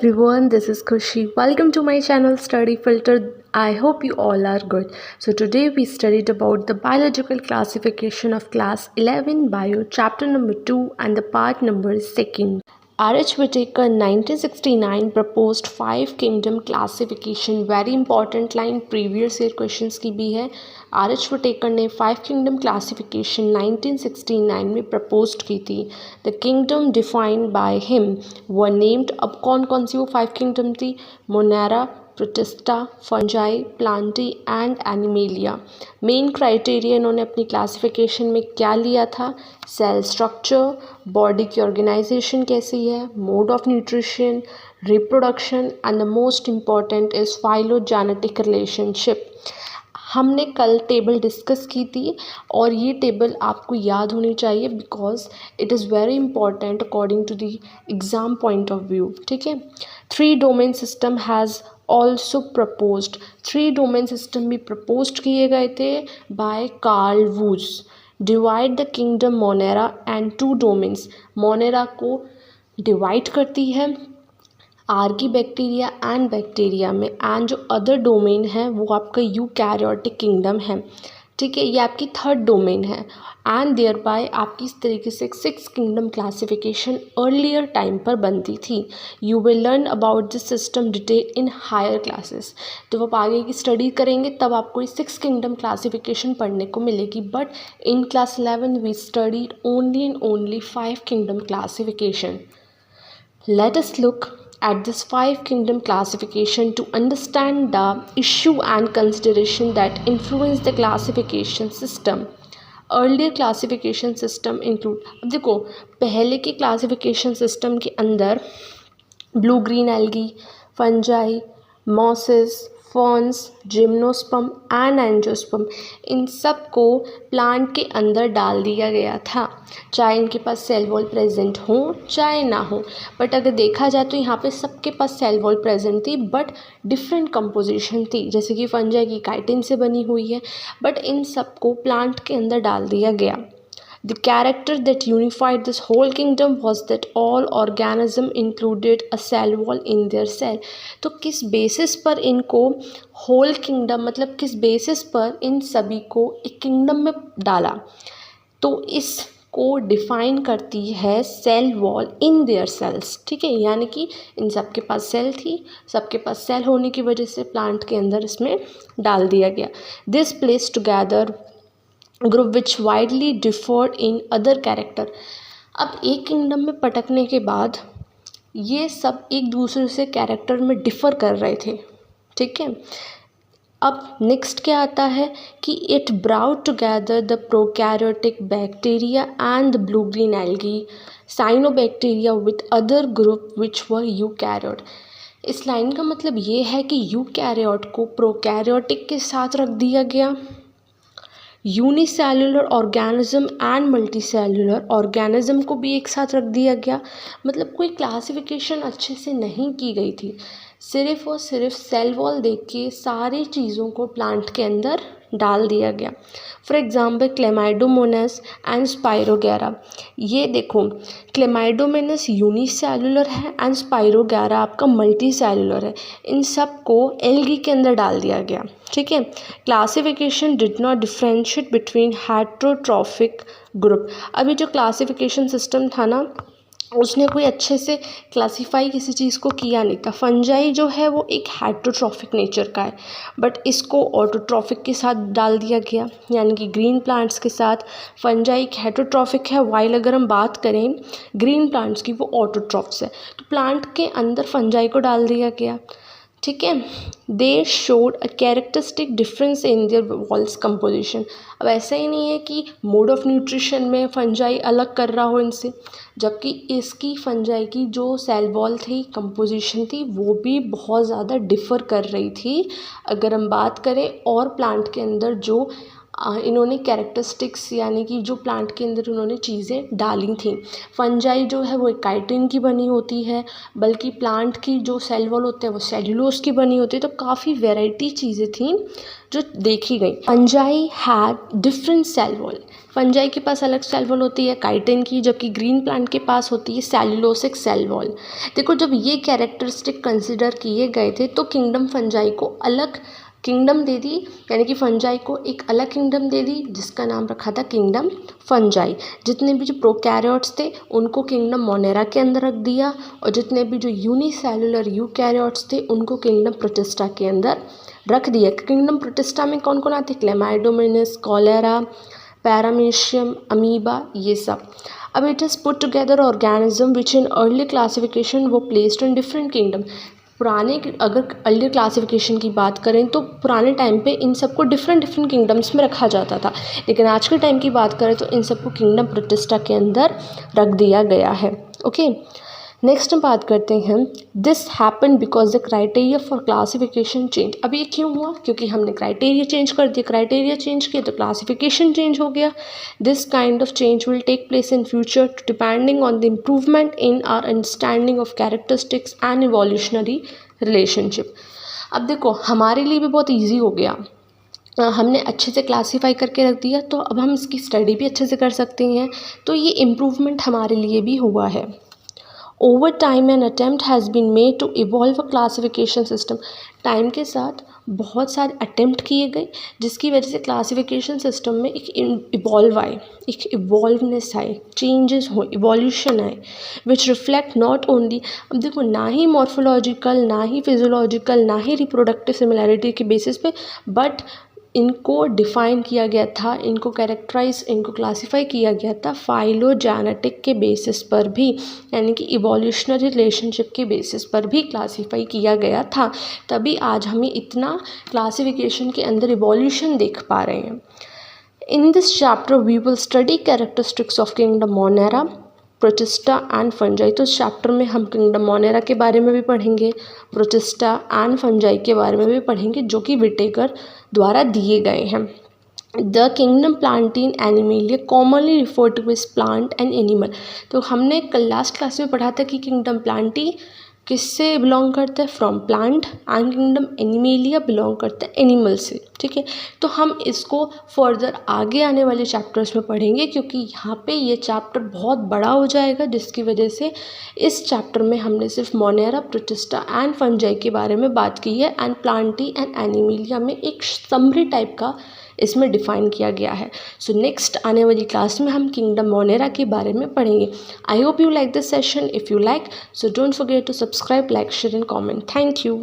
everyone, this is Khushi. Welcome to my channel Study Filter. I hope you all are good. So today we studied about the biological classification of class 11 bio chapter number 2 and the part number 2. R.H. Whitaker 1969 proposed 5 kingdom classification. Very important line previous year questions की भी है. R.H. Whitaker ने 5 kingdom classification 1969 में proposed की थी. The kingdom defined by him were named. अब कौन कौन सी वो 5 kingdom थी? Monera, protista, fungi, Plantae and animalia. Main criteria इन्होंने अपनी क्लासिफिकेशन में क्या लिया था? सेल स्ट्रक्चर, बॉडी की ऑर्गेनाइजेशन कैसी है, mode of nutrition, reproduction and the most important is phylogenetic relationship. हमने कल टेबल डिस्कस की थी और ये टेबल आपको याद होनी चाहिए because it is very important according to the exam point of view. ठीक है. 3 domain system has also proposed. 3 domain system भी प्रपोज्ड किए गए थे by Carl Woese. Divide the kingdom Monera and 2 domains. Monera को डिवाइड करती है archaebacteria and bacteria में, एंड जो अदर डोमेन है वो आपका यूकैरियोटिक किंगडम है. ठीक है. ये आपकी 3rd डोमेन है एंड देयर बाय आपकी इस तरीके से 6 किंगडम क्लासिफिकेशन अर्लियर टाइम पर बनती थी. You will learn about this system detail in higher classes. तो आप आगे की स्टडी करेंगे तब आपको ये 6 किंगडम क्लासिफिकेशन पढ़ने को मिलेगी. But in class 11 we studied only and only 5 kingdom classification. Let us look at this 5 kingdom classification to understand the issue and consideration that influence the classification system. Earlier classification system include, अब देखो पहले के classification system के अंदर blue green algae, fungi, mosses, ferns, gymnosperm and angiosperm, इन सब को plant के अंदर डाल दिया गया था, चाहे इनके पास सेल वॉल प्रेजेंट हो चाहे ना हो. बट अगर देखा जाए तो यहाँ पे सबके पास सेल वॉल प्रेजेंट थी बट डिफरेंट कंपोजिशन थी. जैसे कि फंजाई की काइटिन से बनी हुई है बट इन सब को प्लांट के अंदर डाल दिया गया. The character that unified this whole kingdom was that all organism included a cell wall in their cell. तो किस बेसिस पर इनको whole kingdom मतलब किस बेसिस पर इन सभी को एक किंगडम में डाला? तो इसको डिफाइन करती है cell wall in their cells. ठीक है. यानी कि इन सबके पास सेल थी, सबके पास सेल होने की वजह से प्लांट के अंदर इसमें डाल दिया गया. This place together group which widely deferred in other character. अब एक किंगडम में पटकने के बाद ये सब एक दूसरे से कैरेक्टर में डिफ़र कर रहे थे. ठीक है. अब नेक्स्ट क्या आता है कि it brought together the prokaryotic bacteria and the blue green algae cyanobacteria with other group which were eukaryote. इस लाइन का मतलब ये है कि यूकैरियोट को प्रोकैरियोटिक के साथ रख दिया गया, unicellular organism and multicellular organism को भी एक साथ रख दिया गया. मतलब कोई क्लासिफिकेशन अच्छे से नहीं की गई थी, सिर्फ और सिर्फ सेल वॉल देख के सारी चीज़ों को प्लांट के अंदर डाल दिया गया. For example chlamydomonas and spirogyra. ये देखो क्लेमाइडोमोनास यूनिसेलुलर है एंड स्पाइरोगैरा आपका मल्टीसेलुलर है. इन सब को एल्गी के अंदर डाल दिया गया. ठीक है. Classification did not differentiate between heterotrophic group. अभी जो क्लासिफिकेशन सिस्टम था ना उसने कोई अच्छे से क्लासीफाई किसी चीज़ को किया नहीं था. फंजाई जो है वो एक हेट्रोट्रॉफिक नेचर का है बट इसको ऑटोट्रॉफिक के साथ डाल दिया गया. यानी कि ग्रीन प्लांट्स के साथ फंजाई एक हेट्रोट्रॉफिक है, वाइल अगर हम बात करें ग्रीन प्लांट्स की वो ऑटोट्रॉफ्स है. तो प्लांट के अंदर फंजाई को डाल दिया गया. ठीक है. They showed a characteristic difference in their walls composition. अब ऐसा ही नहीं है कि मोड ऑफ न्यूट्रिशन में फंजाई अलग कर रहा हो इनसे, जबकि इसकी फंजाई की जो सेल वॉल थी, कंपोजिशन थी, वो भी बहुत ज़्यादा डिफ़र कर रही थी. अगर हम बात करें और प्लांट के अंदर जो इन्होंने कैरेक्टरिस्टिक्स यानी कि जो प्लांट के अंदर उन्होंने चीज़ें डाली थी. फंजाई जो है वो एक काइटिन की बनी होती है, बल्कि प्लांट की जो सेल वॉल होते हैं वो सेल्यूलोज की बनी होती है. तो काफ़ी वैरायटी चीज़ें थी जो देखी गई. Fungi had different cell wall. Fungi के पास अलग सेल वॉल होती है काइटिन की, जबकि ग्रीन प्लांट के पास होती है सेल्यूलोसिक सेल वॉल। देखो जब ये कैरेक्टरिस्टिक कंसिडर किए गए थे तो किंगडम फंजाई को अलग किंगडम दे दी, यानी कि फंजाई को एक अलग किंगडम दे दी जिसका नाम रखा था किंगडम फंजाई। जितने भी जो प्रोकैरियोट्स थे उनको किंगडम मोनेरा के अंदर रख दिया, और जितने भी जो यूनिसेलुलर यूकैरियोट्स थे उनको किंगडम प्रोटिस्टा के अंदर रख दिया। किंगडम प्रोटिस्टा में कौन कौन आते? क्लेमाइडोमिनस, कॉलेरा, पैरामीशियम, अमीबा, ये सब। अब it is put together organism which in early classification वो प्लेस्ड इन डिफरेंट किंगडम। पुराने अगर अर्ली क्लासिफिकेशन की बात करें तो पुराने टाइम पे इन सबको डिफरेंट किंगडम्स में रखा जाता था, लेकिन आज के टाइम की बात करें तो इन सबको किंगडम प्रोटिस्टा के अंदर रख दिया गया है। ओके, नेक्स्ट हम बात करते हैं this happen because the criteria for classification change. अब ये क्यों हुआ? क्योंकि हमने क्राइटेरिया चेंज कर दिया, क्राइटेरिया चेंज किया तो क्लासिफिकेशन चेंज हो गया। This kind of change will take place in future depending on the improvement in our understanding of characteristics and evolutionary relationship. अब देखो हमारे लिए भी बहुत ईजी हो गया, हमने अच्छे से क्लासीफाई करके रख दिया तो अब हम इसकी स्टडी भी अच्छे से कर सकते हैं, तो ये इम्प्रूवमेंट हमारे लिए भी हुआ है। Over time an attempt has been made to evolve a classification system. Time के साथ बहुत सारे अटेम्प्ट किए गए जिसकी वजह से क्लासिफिकेशन सिस्टम में एक इवॉल्व आए, एक इवॉल्वनेस आए, चेंजेस हो, इवोल्यूशन आए, विच रिफ्लेक्ट नॉट ओनली, अब देखो ना ही मॉर्फोलॉजिकल, ना ही फिजियोलॉजिकल, ना ही रिप्रोडक्टिव सिमिलैरिटी के बेसिस पे, बट इनको डिफ़ाइन किया गया था, इनको कैरेक्टराइज, इनको क्लासीफाई किया गया था फाइलोजेनेटिक के बेसिस पर भी, यानी कि इवोल्यूशनरी रिलेशनशिप के बेसिस पर भी क्लासीफाई किया गया था। तभी आज हमें इतना क्लासिफिकेशन के अंदर इवोल्यूशन देख पा रहे हैं। In this chapter we will study characteristics of kingdom Monera, Protista and fungi. तो इस चैप्टर में हम किंगडम मोनेरा के बारे में भी पढ़ेंगे, प्रोटिस्टा एंड फंजाई के बारे में भी पढ़ेंगे, जो कि विटेकर द्वारा दिए गए हैं। The kingdom plantae animalia commonly refer to as plant and animal. तो हमने कल लास्ट क्लास में पढ़ा था कि किंगडम प्लांटी किससे बिलोंग करता है? From plant, and kingdom animalia belong करता है एनिमल से। ठीक है, तो हम इसको फर्दर आगे आने वाले चैप्टर्स में पढ़ेंगे, क्योंकि यहाँ पे ये चैप्टर बहुत बड़ा हो जाएगा, जिसकी वजह से इस चैप्टर में हमने सिर्फ मोनेरा, प्रोटिस्टा एंड फंजाई के बारे में बात की है, एंड प्लांटी एंड एनिमेलिया में एक समरी टाइप का इसमें डिफ़ाइन किया गया है। सो नेक्स्ट आने वाली क्लास में हम किंगडम मोनेरा के बारे में पढ़ेंगे। I hope you like this session. If you like, so don't forget to subscribe, like, share and comment. Thank you.